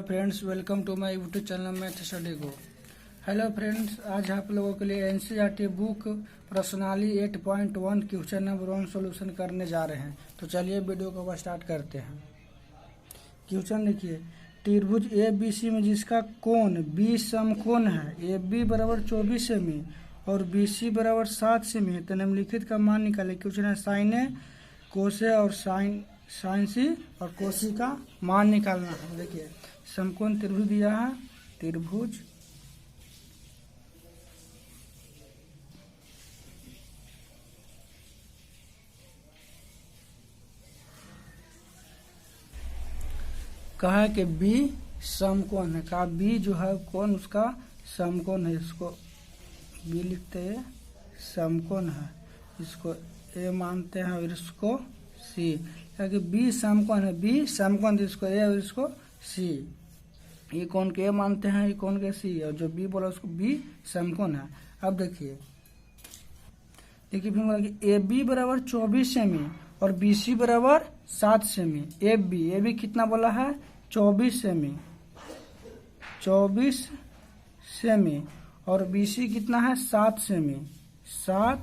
Friends, welcome to my YouTube channel math study go. Hello friends, आज आप लोगों के लिए एनसीईआरटी बुक प्रश्नावली 8.1 क्वेश्चन नंबर 1 सॉल्यूशन करने जा रहे हैं। तो चलिए वीडियो को स्टार्ट करते हैं। क्वेश्चन देखिए, त्रिभुज ए बी सी में जिसका कोण बी समकोण है, ए बी बराबर 24 सेमी और बी सी बराबर 7 सेमी है, तो निम्नलिखित का मान निकाले। क्वेश्चन है साइन ए कोस ए और साइन सी और कोसी का मान निकालना है। देखिए, समकोण त्रिभुज दिया है, त्रिभुज कहा है कि बी समकोण है, कहा बी जो है कोण उसका समकोण है, इसको बी लिखते हैं, समकोण है, इसको ए मानते हैं और इसको सी, क्योंकि बी समकोण है, बी समकोण इसको ए और इसको सी, ये कोण के ए मानते हैं, ये कोण के सी, और जो बी बोला उसको बी समकोण है। अब देखिए फिर बोला कि ए बी बराबर 24 सेमी और बी सी बराबर 7 सेमी। ए बी कितना बोला है, 24 सेमी, 24 सेमी और बी सी कितना है, 7 सेमी, 7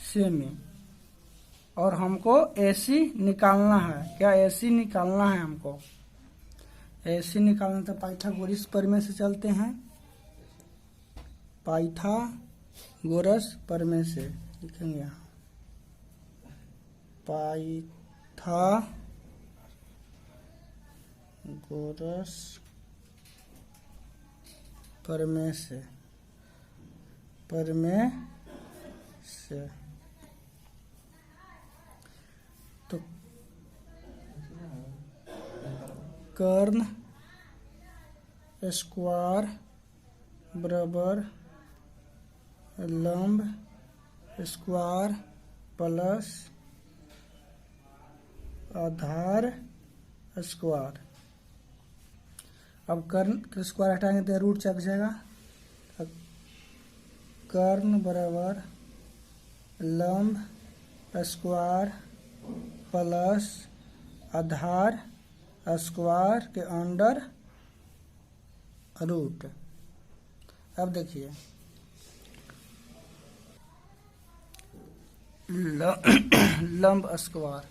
सेमी। और हमको एसी निकालना है, क्या एसी निकालना है हमको, एसी निकालना। तो पाइथागोरस प्रमेय से चलते हैं, पाइथागोरस प्रमेय से लिखेंगे यहाँ, पाइथागोरस प्रमेय से तो कर्ण स्क्वायर बराबर लंब स्क्वायर प्लस आधार स्क्वायर। अब कर्ण के स्क्वायर हटाएंगे तो रूट चक जाएगा, कर्ण बराबर लंब स्क्वायर प्लस आधार स्क्वायर के अंडर रूट। अब देखिए लंब स्क्वायर,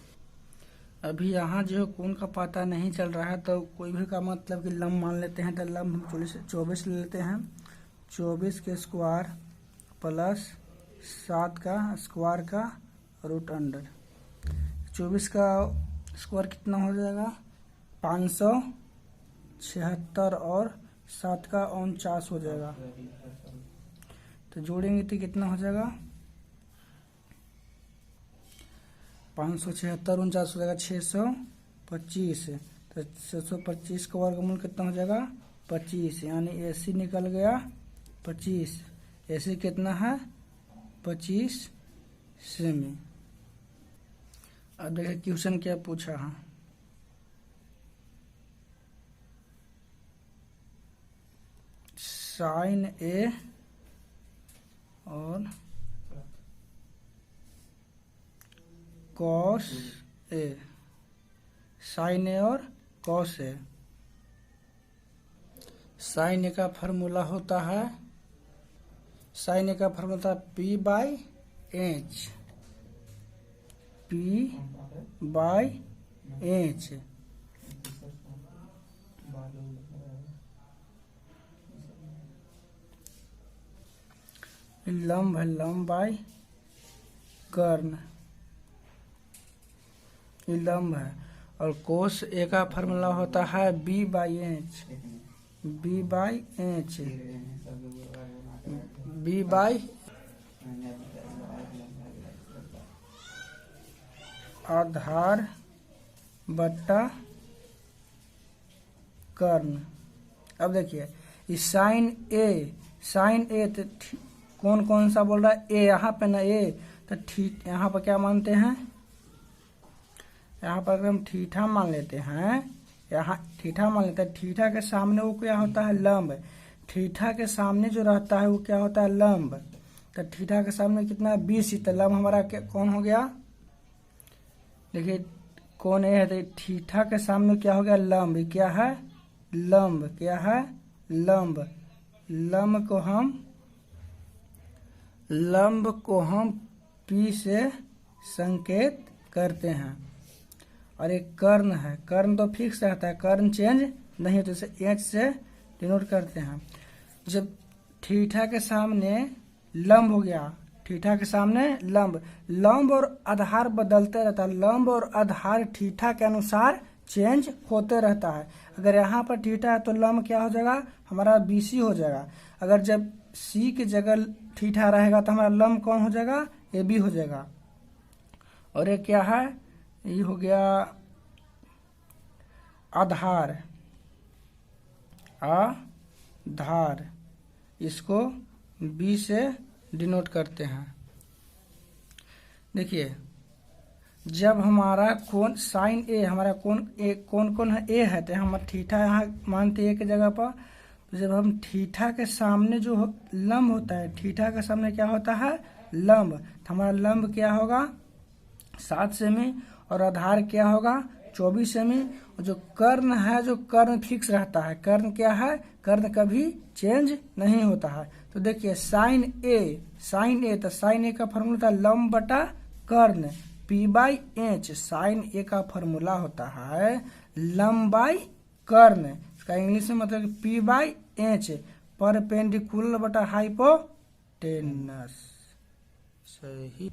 अभी यहाँ जो कोण का पता नहीं चल रहा है, तो कोई भी का मतलब कि लंब मान लेते हैं, तो लंब हम 24 ले लेते हैं, 24 के स्क्वायर प्लस 7 का स्क्वायर का रूट अंडर। 24 का स्क्वायर कितना हो जाएगा, 576 और 7 का 49 हो जाएगा, तो जोड़ेंगे तो कितना हो जाएगा, 576 49 हो जाएगा 625, तो 625 का वर्गमूल कितना हो जाएगा, 25, यानी एसी निकल गया 25। एसी कितना है, 25 सेमी। अब देखिए क्वेश्चन क्या पूछा है, साइन ए और कॉस ए, साइन ए और कॉस ए। साइन ए का फार्मूला होता है, साइन ए का फार्मूला होता है P by H, P by H. लंब है, लंब बाई कर्ण, लंब है। और कोस ए का फार्मूला होता है B by H, B by H, B by आधार बट्टा कर्ण। अब देखिए इस साइन ए तो कौन सा बोल रहा है, ए यहाँ पे ना, ए तो ठीक, यहाँ पर क्या मानते हैं, यहाँ पर अगर हम थीटा मान लेते हैं, यहाँ थीटा मान लेते हैं, थीटा के सामने वो क्या होता है, लंब। थीटा के सामने जो रहता है वो क्या होता है, लंब। तो थीटा के सामने कितना है, 20, तो लंब हमारा कौन हो गया, देखिए कोण ए है, तो थीटा के सामने क्या हो गया, लंब क्या है, लंब, क्या है लंब, लंब को हम P से संकेत करते हैं। और एक कर्ण है, कर्ण तो फिक्स रहता है, कर्ण चेंज नहीं होता, इसे H से डिनोट करते हैं। जब थीटा के सामने लंब हो गया, थीटा के सामने लंब और आधार बदलते रहता है, लंब और आधार थीटा के अनुसार चेंज होते रहता है। अगर यहाँ पर थीटा है तो लंब क्या हो जाएगा हमारा BC हो जाएगा। अगर जब C की जगह थीटा रहेगा तो हमारा लंब कौन हो जाएगा AB हो जाएगा। और ये क्या है, ये हो गया आधार, आधार, इसको B से डिनोट करते हैं। देखिए जब हमारा कोण साइन A, हमारा कोण A कौन है A है, तो हम थीटा यहाँ मानते हैं A की जगह पर। तो जब हम थीटा के सामने जो लंब होता है, थीटा के सामने क्या होता है लंब, तो हमारा लंब क्या होगा 7 सेमी और आधार क्या होगा 24 सेमी। और जो कर्ण है, जो कर्ण फिक्स रहता है, कर्ण क्या है, कर्ण कभी चेंज नहीं होता है। तो देखिए साइन ए, तो साइन ए का फॉर्मूला था लंब बटा कर्ण P/H। साइन ए का फॉर्मूला होता है लंब बाई कर्ण, इसका इंग्लिश में मतलब P/H, परपेंडिकुलर बटा हाइपोटेनस। सही।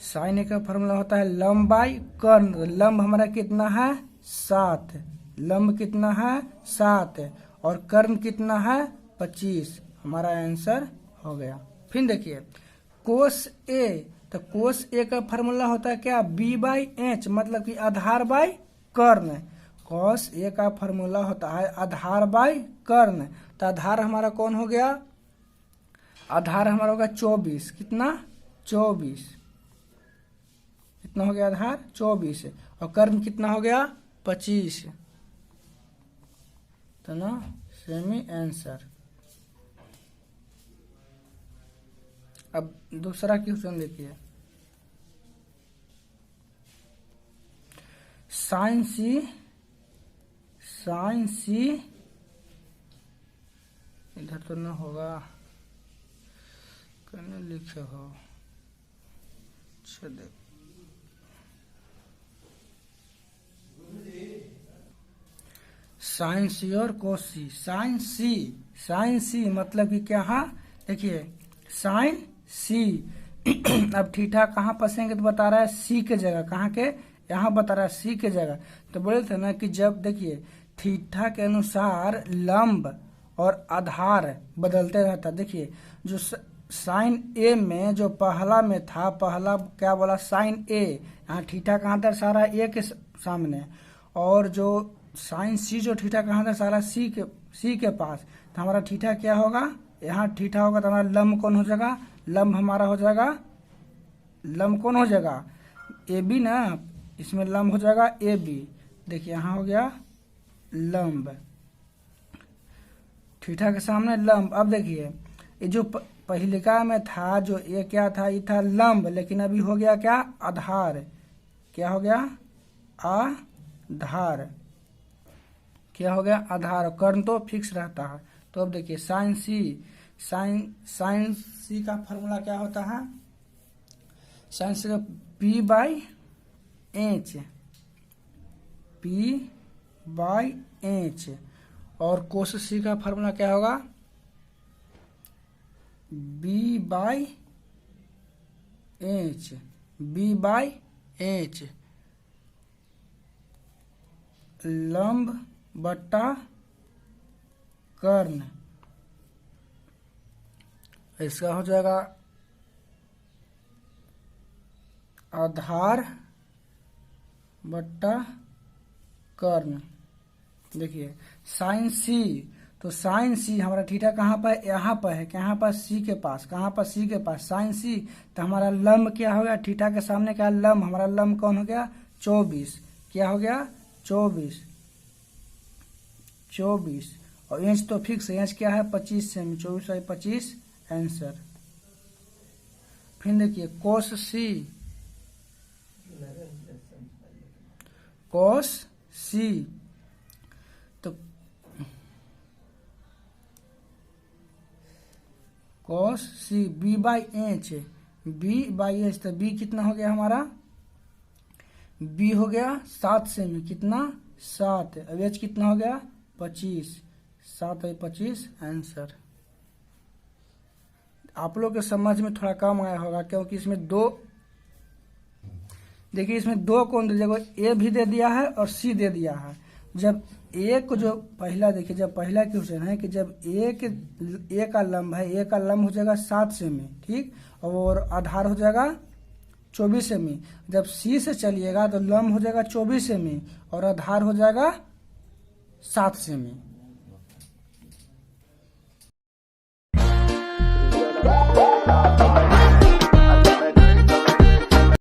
साइन ए का फॉर्मूला होता है लंब बाई कर्ण, लंब हमारा कितना है 7, लंब कितना है 7 और कर्ण कितना है 25, हमारा आंसर हो गया। फिर देखिए कोस ए, तो कोस ए का फॉर्मूला होता है क्या B/H, मतलब कि आधार बाई कर्ण। कोस ए का फॉर्मूला होता है आधार बाई कर्ण, तो आधार हमारा कौन हो गया, आधार हमारा होगा 24, कितना 24, कितना हो गया आधार 24 और कर्ण कितना हो गया 25, तो ना सेमी आंसर। अब दूसरा क्वेश्चन देखिए, साइन सी इधर तो ना होगा, करने लिखे हो, अच्छा देख साइन सी और कोस सी, साइन सी मतलब कि क्या है, देखिए साइन सी अब थीटा कहाँ फंसेंगे तो बता रहा है सी के जगह, कहाँ के यहाँ बता रहा है सी के जगह। तो बोले थे ना कि जब देखिए थीटा के अनुसार लंब और आधार बदलते रहता, देखिए जो साइन ए में जो पहला में था, पहला क्या बोला साइन ए, यहाँ थीटा कहाँ दर्शा रहा है ए के सामने, और जो साइन सी जो थीटा कहाँ दर्शा रहा है सी के पास, तो हमारा थीटा क्या होगा, यहाँ थीटा होगा तो हमारा लंब कौन हो जाएगा, लंब हमारा हो जाएगा, लंब कौन हो जाएगा ए बी ना, इसमें लंब हो जाएगा ए बी। देखिए यहाँ हो गया लंब, थीटा के सामने लंब। अब देखिए ये जो पहिलिका में था, जो ये क्या था, ये था लंब, लेकिन अभी हो गया क्या आधार, क्या हो गया आधार, क्या हो गया आधार, कर्ण तो फिक्स रहता है। तो अब देखिए साइन सी का फॉर्मूला क्या होता है, साइन सी का P/H, और कोस सी का फॉर्मूला क्या होगा B/H, लंब बट्टा कर्ण, इसका हो जाएगा आधार बट्टा कर्ण। देखिए साइन सी, तो साइन सी हमारा थीटा कहाँ पर, यहाँ पर है, कहाँ पर सी के पास, कहाँ पर सी के पास साइन सी, तो हमारा लंब क्या हो गया, थीटा के सामने क्या लंब, हमारा लंब कौन हो गया 24, क्या हो गया 24, और इंच तो फिक्स है, इंच क्या है 25 सेमी, 24 और 25 आंसर। फिर देखिए cos C, cos C B by H, B by H, तो बी कितना हो गया हमारा, बी हो गया 7 सेमी, कितना 7, अब एच कितना हो गया 25, 7 और 25 आंसर। आप लोग के समझ में थोड़ा कम आया होगा क्योंकि इसमें दो, देखिए इसमें दो कोण दे दिया, ए भी दे दिया है और सी दे दिया है। जब ए को जो पहला देखिए, जब पहला क्वेश्चन है कि जब ए का लंब है, ए का लंब हो जाएगा 7 सेमी, ठीक, और आधार हो जाएगा 24 सेमी। जब सी से चलिएगा तो लंब हो जाएगा 24 सेमी और आधार हो जाएगा 7 सेमी।